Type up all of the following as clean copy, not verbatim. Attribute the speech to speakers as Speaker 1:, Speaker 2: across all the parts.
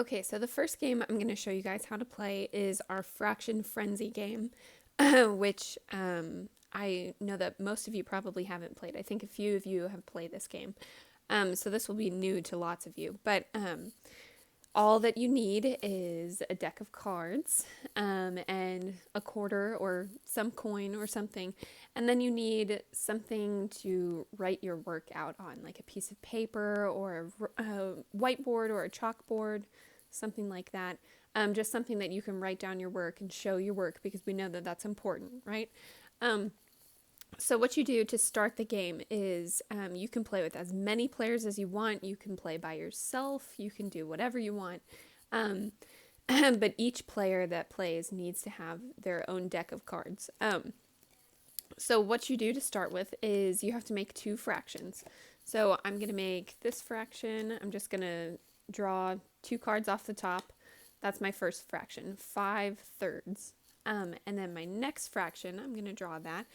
Speaker 1: Okay, so the first game I'm going to show you guys how to play is our Fraction Frenzy game, which I know that most of you probably haven't played. I think a few of you have played this game. So this will be new to lots of you. But all that you need is a deck of cards and a quarter or some coin or something. And then you need something to write your work out on, like a piece of paper or a whiteboard or a chalkboard, something like that. Just something that you can write down your work and show your work because we know that that's important, right? So what you do to start the game is you can play with as many players as you want. You can play by yourself. You can do whatever you want. Um, but each player that plays needs to have their own deck of cards. So what you do to start with is you have to make two fractions. So I'm going to make this fraction. I'm just going to draw two cards off the top. That's my first fraction, 5/3. And then my next fraction, I'm going to draw that.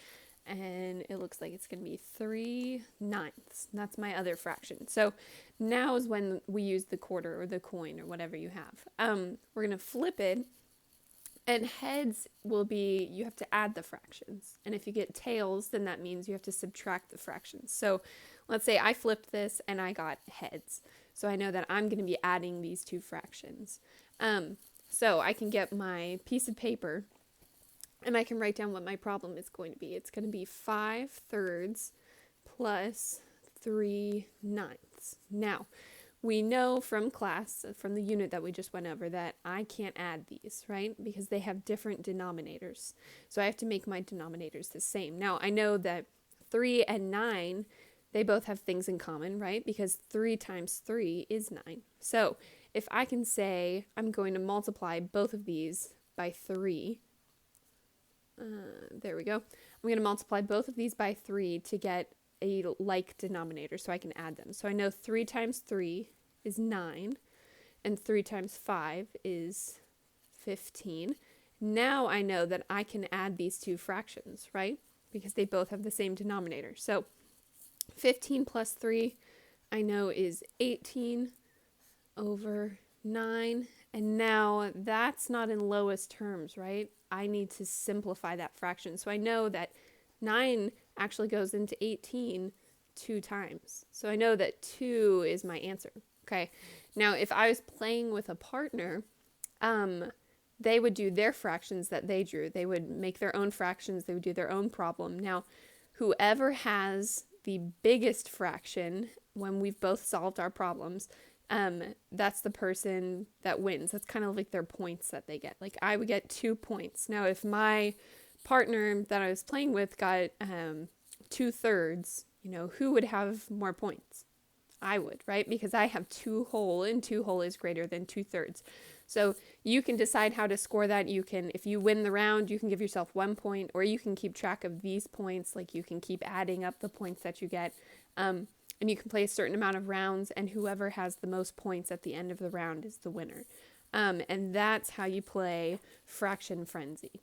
Speaker 1: And it looks like it's going to be 3/9. That's my other fraction. So now is when we use the quarter or the coin or whatever you have. We're going to flip it, and heads will be, you have to add the fractions. And if you get tails, then that means you have to subtract the fractions. So let's say I flipped this and I got heads. So I know that I'm going to be adding these two fractions. So I can get my piece of paper and I can write down what my problem is going to be. It's going to be 5/3 plus 3/9. Now, we know from class, from the unit that we just went over, that I can't add these, right? Because they have different denominators. So I have to make my denominators the same. Now, I know that 3 and 9, they both have things in common, right? Because 3 times 3 is 9. So if I can say I'm going to multiply both of these by 3, there we go. I'm going to multiply both of these by 3 to get a like denominator so I can add them. So I know 3 times 3 is 9, and 3 times 5 is 15. Now I know that I can add these two fractions, right? Because they both have the same denominator. So 15 plus 3 I know is 18 over 9. And now that's not in lowest terms, right? I need to simplify that fraction. So I know that 9 actually goes into 18 2 times. So I know that 2 is my answer. Okay. Now, if I was playing with a partner, they would do their fractions that they drew. They would make their own fractions. They would do their own problem. Now, whoever has the biggest fraction when we've both solved our problems, that's the person that wins. That's kind of like their points that they get. Like I would get 2 points. Now, if my partner that I was playing with got 2/3, who would have more points? I would, right? Because I have 2 whole, and 2 whole is greater than 2/3. So you can decide how to score that. You can, if you win the round, you can give yourself 1 point, or you can keep track of these points. Like you can keep adding up the points that you get. And you can play a certain amount of rounds, and whoever has the most points at the end of the round is the winner. And that's how you play Fraction Frenzy.